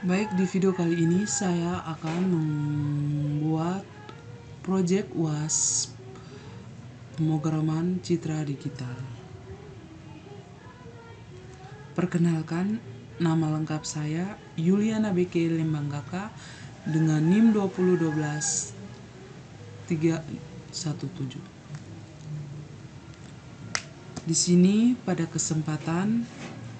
Baik, di video kali ini saya akan membuat project UAS pemrograman citra digital. Perkenalkan, nama lengkap saya Yuliana BK Lembanggaka dengan NIM 2012317. Di sini pada kesempatan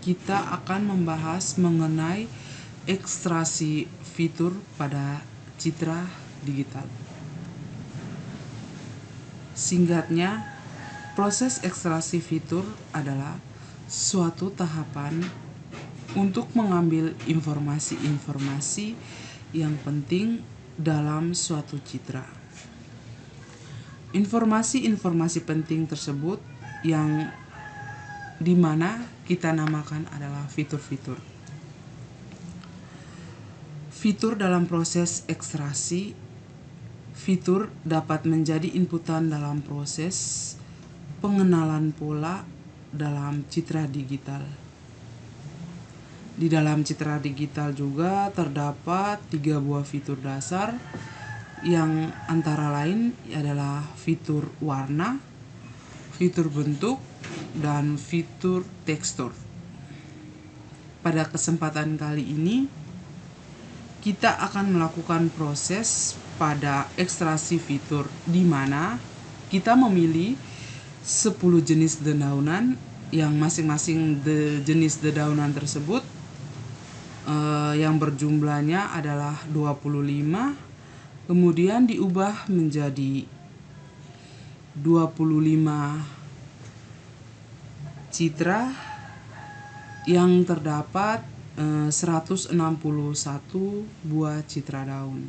kita akan membahas mengenai ekstraksi fitur pada citra digital. Singkatnya, proses ekstraksi fitur adalah suatu tahapan untuk mengambil informasi-informasi yang penting dalam suatu citra. Informasi-informasi penting tersebut yang dimana kita namakan adalah fitur-fitur. Fitur dalam proses ekstraksi, fitur dapat menjadi inputan dalam proses pengenalan pola dalam citra digital. Di dalam citra digital juga terdapat 3 buah fitur dasar yang antara lain adalah fitur warna, fitur bentuk, dan fitur tekstur. Pada kesempatan kali ini kita akan melakukan proses pada ekstraksi fitur di mana kita memilih 10 jenis dedaunan yang masing-masing jenis dedaunan tersebut yang berjumlahnya adalah 25, kemudian diubah menjadi 25 citra yang terdapat 161 buah citra daun.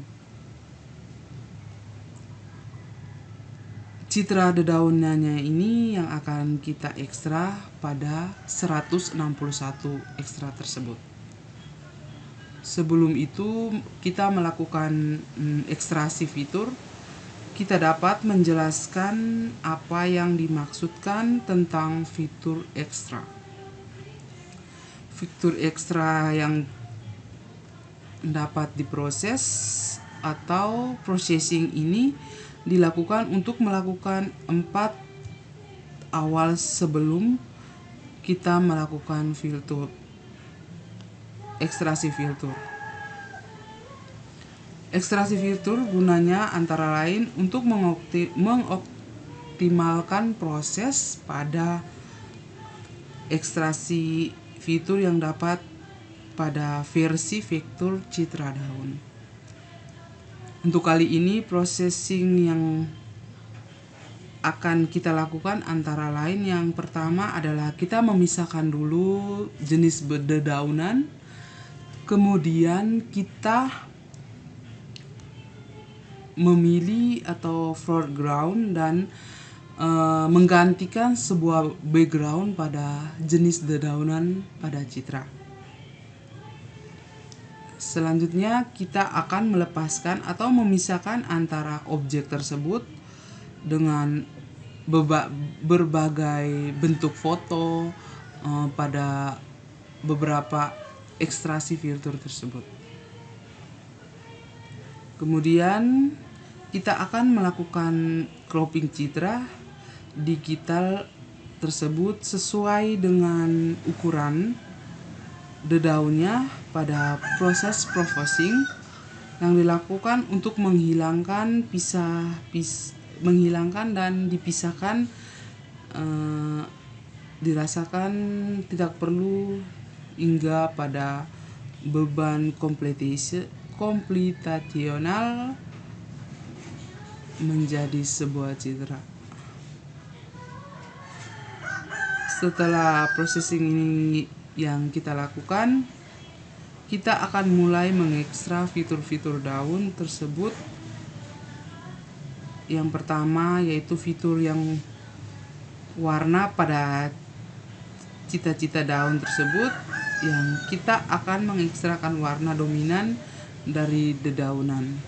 Citra dedaunannya ini yang akan kita ekstra pada 161 ekstra tersebut. Sebelum itu kita melakukan ekstraksi fitur, kita dapat menjelaskan apa yang dimaksudkan tentang fitur ekstra. Fitur ekstra yang dapat diproses atau processing ini dilakukan untuk melakukan 4 awal sebelum kita melakukan filter ekstraksi filter. Ekstraksi fitur gunanya antara lain untuk mengoptimalkan proses pada ekstraksi fitur yang dapat pada versi vektor citra daun. Untuk kali ini processing yang akan kita lakukan antara lain yang pertama adalah kita memisahkan dulu jenis dedaunan, kemudian kita memilih atau foreground dan menggantikan sebuah background pada jenis dedaunan pada citra. Selanjutnya kita akan melepaskan atau memisahkan antara objek tersebut dengan berbagai bentuk foto pada beberapa ekstraksi filter tersebut. Kemudian kita akan melakukan cropping citra digital tersebut sesuai dengan ukuran dedaunnya pada proses processing yang dilakukan untuk menghilangkan dan dipisahkan dirasakan tidak perlu hingga pada beban komplitasional menjadi sebuah citra. Setelah processing ini yang kita lakukan, kita akan mulai mengekstra fitur-fitur daun tersebut. Yang pertama yaitu fitur yang warna pada cita-cita daun tersebut, yang kita akan mengekstrakan warna dominan dari dedaunan.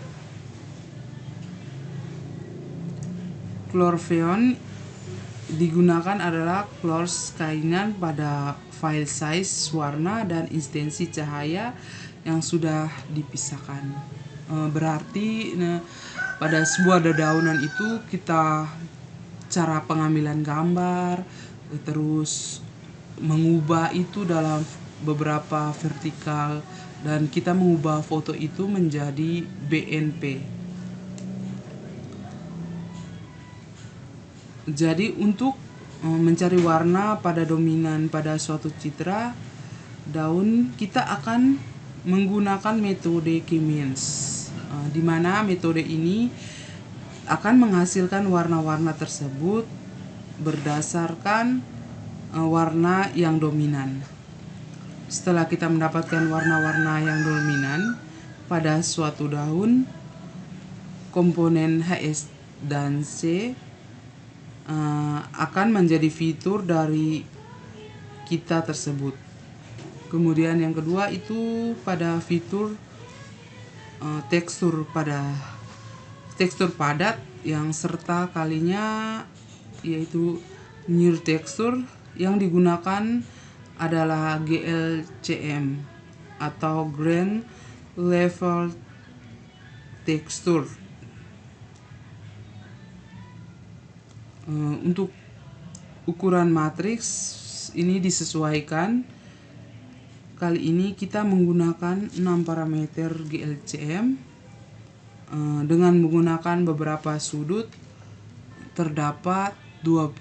Klorofeon digunakan adalah klorskainan pada file size, warna, dan intensi cahaya yang sudah dipisahkan. Berarti pada sebuah dedaunan itu kita cara pengambilan gambar, terus mengubah itu dalam beberapa vertikal, dan kita mengubah foto itu menjadi BNP. Jadi untuk mencari warna pada dominan pada suatu citra daun, kita akan menggunakan metode K-means, di mana metode ini akan menghasilkan warna-warna tersebut berdasarkan warna yang dominan. Setelah kita mendapatkan warna-warna yang dominan pada suatu daun, komponen HS dan C akan menjadi fitur dari kita tersebut. Kemudian yang kedua itu pada fitur tekstur padat yang serta kalinya yaitu near texture, yang digunakan adalah GLCM atau Grain Level Texture. Untuk ukuran matriks ini disesuaikan. Kali ini kita menggunakan 6 parameter GLCM dengan menggunakan beberapa sudut. Terdapat 25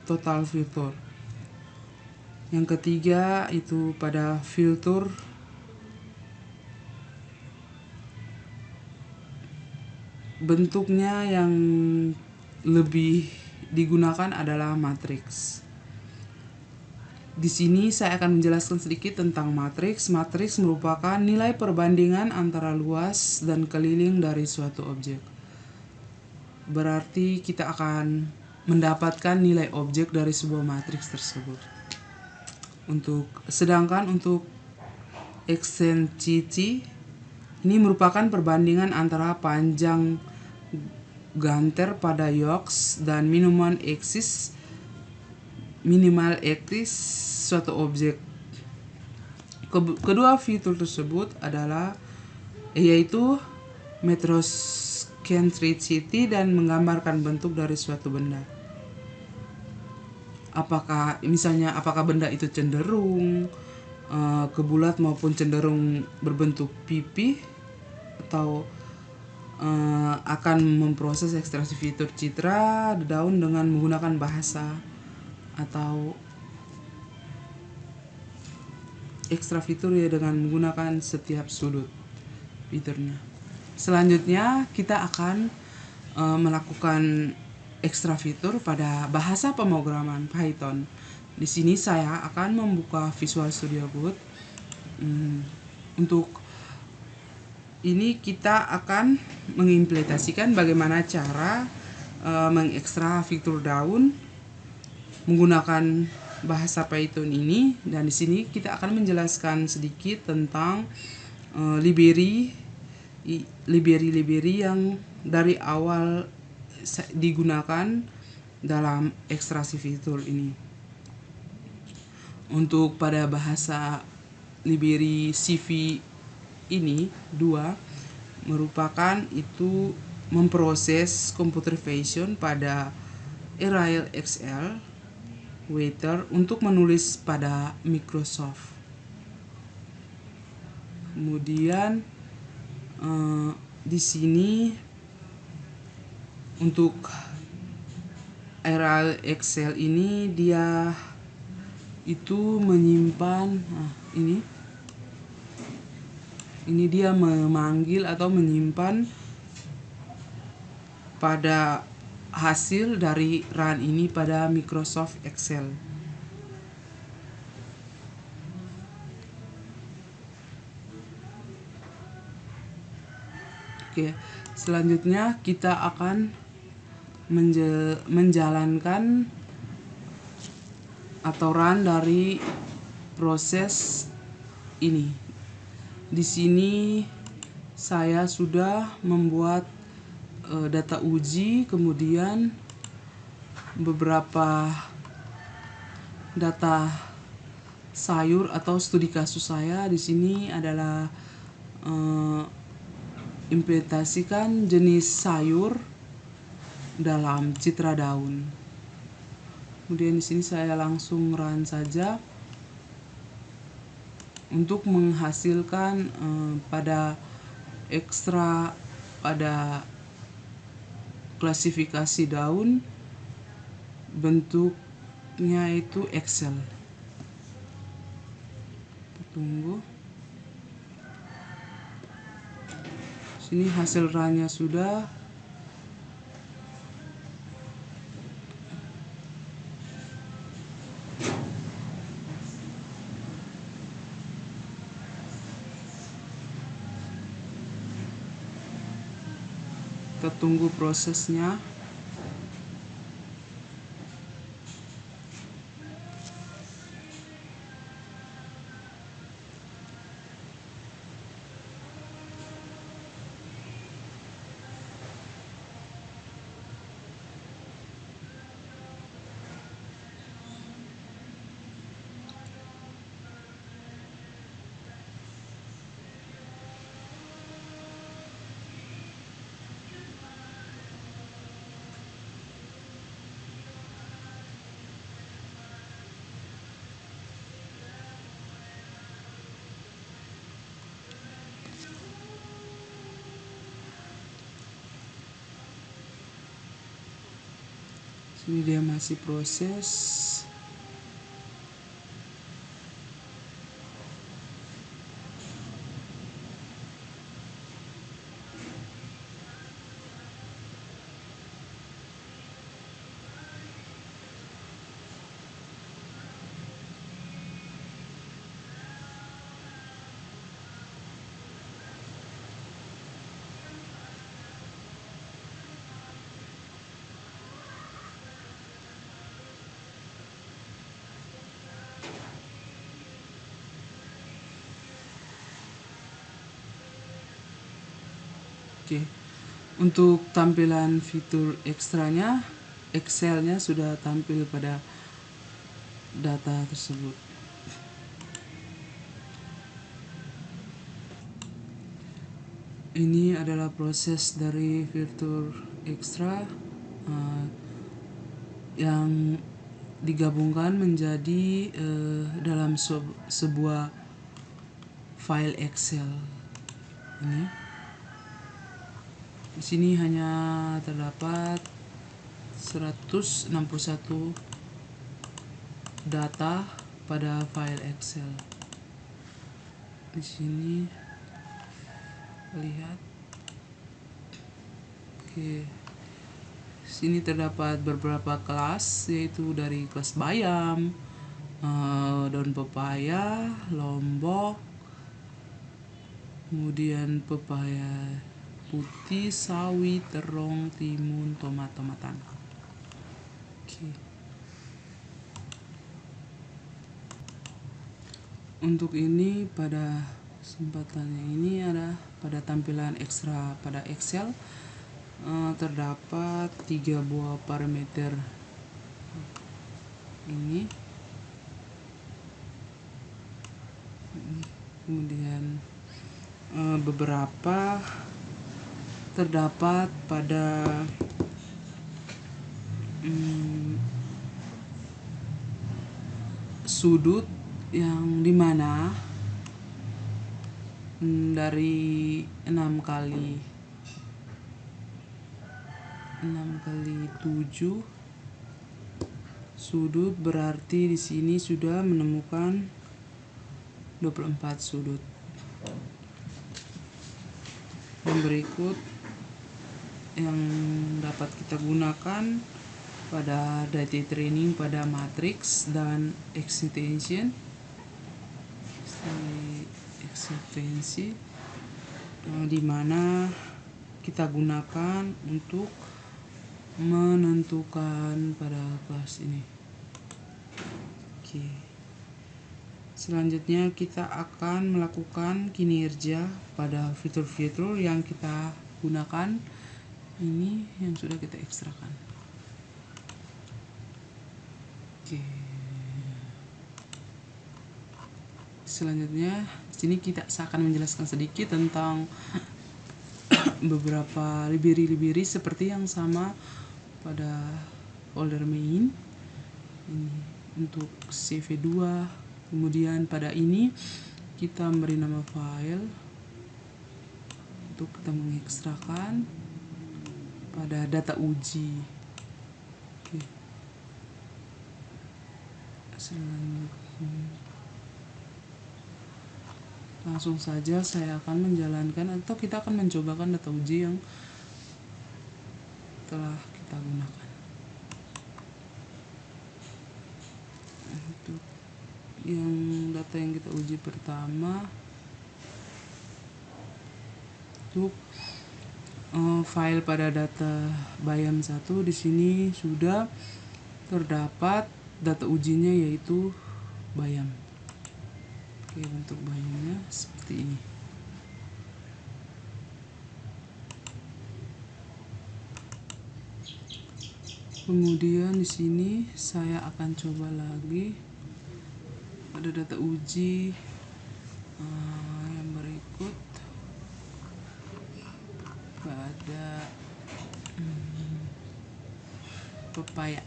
total filter. Yang ketiga itu pada filter bentuknya yang lebih digunakan adalah matriks. Di sini saya akan menjelaskan sedikit tentang matriks. Matriks merupakan nilai perbandingan antara luas dan keliling dari suatu objek. Berarti kita akan mendapatkan nilai objek dari sebuah matriks tersebut. Sedangkan untuk eccentricity ini merupakan perbandingan antara panjang ganter pada yoks dan minimal axis suatu objek. Kedua fitur tersebut adalah yaitu metrocentricity dan menggambarkan bentuk dari suatu benda. Apakah benda itu cenderung ke bulat maupun cenderung berbentuk pipi, atau akan memproses ekstraksi fitur citra daun dengan menggunakan bahasa atau ekstra fitur ya dengan menggunakan setiap sudut fiturnya. Selanjutnya kita akan melakukan ekstra fitur pada bahasa pemrograman Python. Di sini saya akan membuka Visual Studio Code. Untuk ini kita akan mengimplementasikan bagaimana cara mengekstra fitur daun menggunakan bahasa Python ini, dan di sini kita akan menjelaskan sedikit tentang library yang dari awal digunakan dalam ekstraksi fitur ini. Untuk pada bahasa library CV ini 2 merupakan itu memproses computer vision pada Arial XL Writer untuk menulis pada Microsoft. Kemudian di sini untuk Arial Excel ini dia itu menyimpan ini dia memanggil atau menyimpan pada hasil dari run ini pada Microsoft Excel. Oke, selanjutnya kita akan menjalankan atau run dari proses ini. Di sini saya sudah membuat data uji, kemudian beberapa data sayur atau studi kasus saya di sini adalah implementasikan jenis sayur dalam citra daun. Kemudian di sini saya langsung run saja untuk menghasilkan pada ekstra pada klasifikasi daun, bentuknya itu Excel. Tunggu. Sini hasil runnya sudah. Kita tunggu prosesnya. Sini dia masih proses. Oke. Untuk tampilan fitur ekstranya, Excelnya sudah tampil pada data tersebut. Ini adalah proses dari fitur ekstra yang digabungkan menjadi dalam sebuah file Excel. Ini di sini hanya terdapat 161 data pada file Excel. Di sini lihat. Oke. Sini terdapat beberapa kelas, yaitu dari kelas bayam, daun pepaya, lombok, kemudian pepaya putih, sawi, terong, timun, tomat-tomatan. Oke. Untuk ini pada kesempatannya ini ada pada tampilan ekstra pada Excel terdapat 3 buah parameter ini. Kemudian beberapa terdapat pada sudut yang dimana dari 6 kali 7 sudut, berarti di sini sudah menemukan 24 sudut. Yang berikut yang dapat kita gunakan pada data training pada matrix dan extension, di mana kita gunakan untuk menentukan pada kelas ini. Oke. Selanjutnya kita akan melakukan kinerja pada fitur-fitur yang kita gunakan ini yang sudah kita ekstrakan. Oke. Selanjutnya di sini kita akan menjelaskan sedikit tentang beberapa library seperti yang sama pada folder main. Ini untuk CV2. Kemudian pada ini kita memberi nama file untuk kita mengekstrakan pada data uji. Oke. Selanjutnya langsung saja saya akan menjalankan atau kita akan mencobakan data uji yang telah kita gunakan. Untuk yang data yang kita uji pertama untuk file pada data bayam 1, di sini sudah terdapat data ujinya yaitu bayam. Oke, bentuk bayamnya seperti ini. Kemudian di sini saya akan coba lagi pada data uji yang berikut pada pepaya.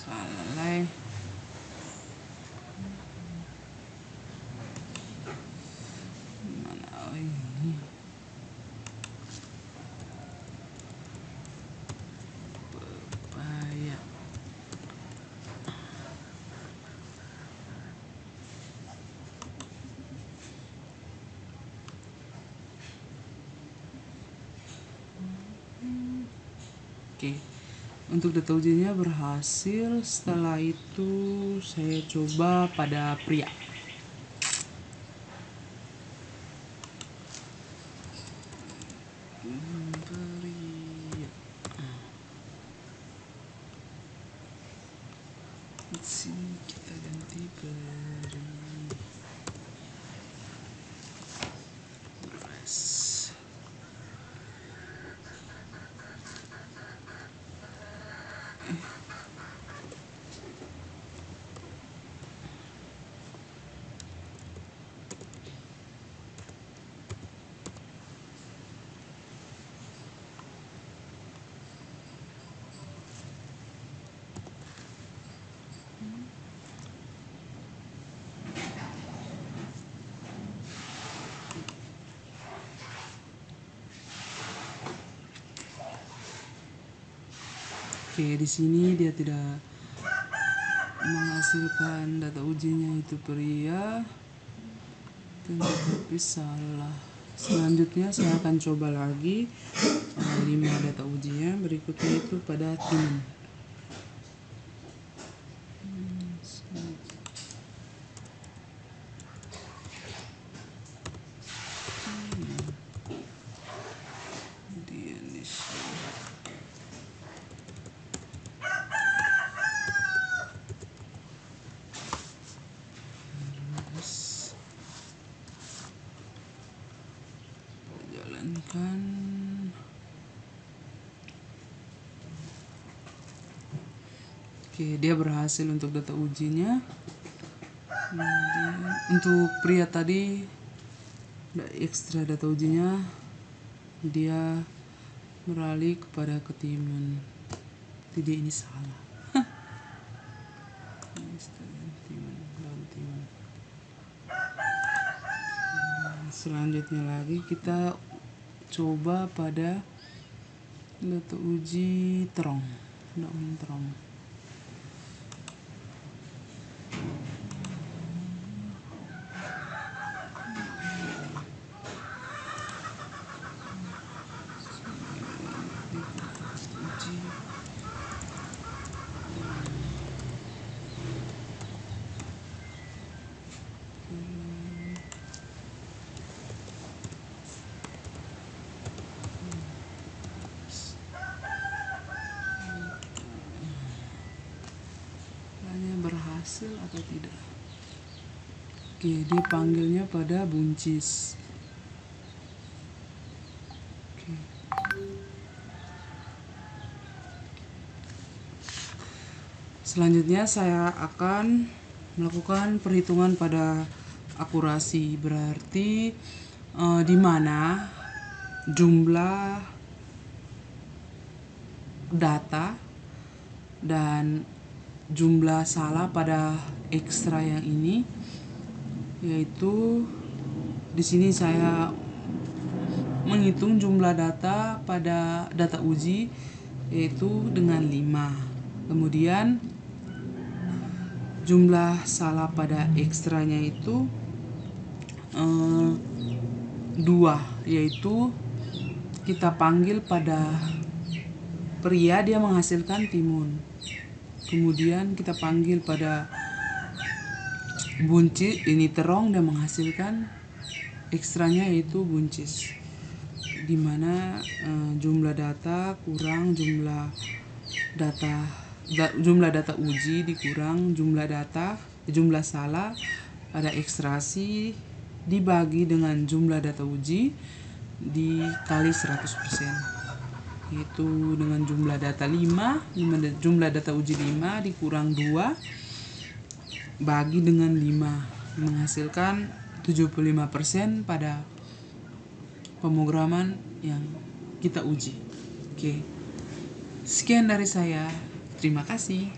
Selesai. Mana ini? Pepaya. Oke. Untuk data ujinya berhasil. Setelah itu saya coba pada pria. Di sini kita ganti beri dress. Oke, di sini dia tidak menghasilkan data ujinya itu pria, tetapi salah. Selanjutnya saya akan coba lagi 5 data ujinya. Berikutnya itu pada tim. Jalankan. Oke, dia berhasil untuk data ujinya. Kemudian untuk pria tadi ekstra data ujinya, dia beralih kepada ketimun. Tidak, ini salah. Selanjutnya lagi kita coba pada data uji terong, daun terong. Berhasil atau tidak? Oke, dipanggilnya pada buncis. Oke. Selanjutnya saya akan melakukan perhitungan pada akurasi, berarti di mana jumlah data dan jumlah salah pada ekstra yang ini, yaitu di sini saya menghitung jumlah data pada data uji yaitu dengan 5. Kemudian jumlah salah pada ekstranya itu 2, yaitu kita panggil pada pria dia menghasilkan timun. Kemudian kita panggil pada buncis ini terong dan menghasilkan ekstranya yaitu buncis. Dimana jumlah data kurang jumlah data uji dikurang jumlah salah pada ekstraksi dibagi dengan jumlah data uji dikali 100%, yaitu dengan jumlah data 5 jumlah data uji 5 dikurang 2 bagi dengan 5 menghasilkan 75% pada pemrograman yang kita uji. Oke. Sekian dari saya. Terima kasih.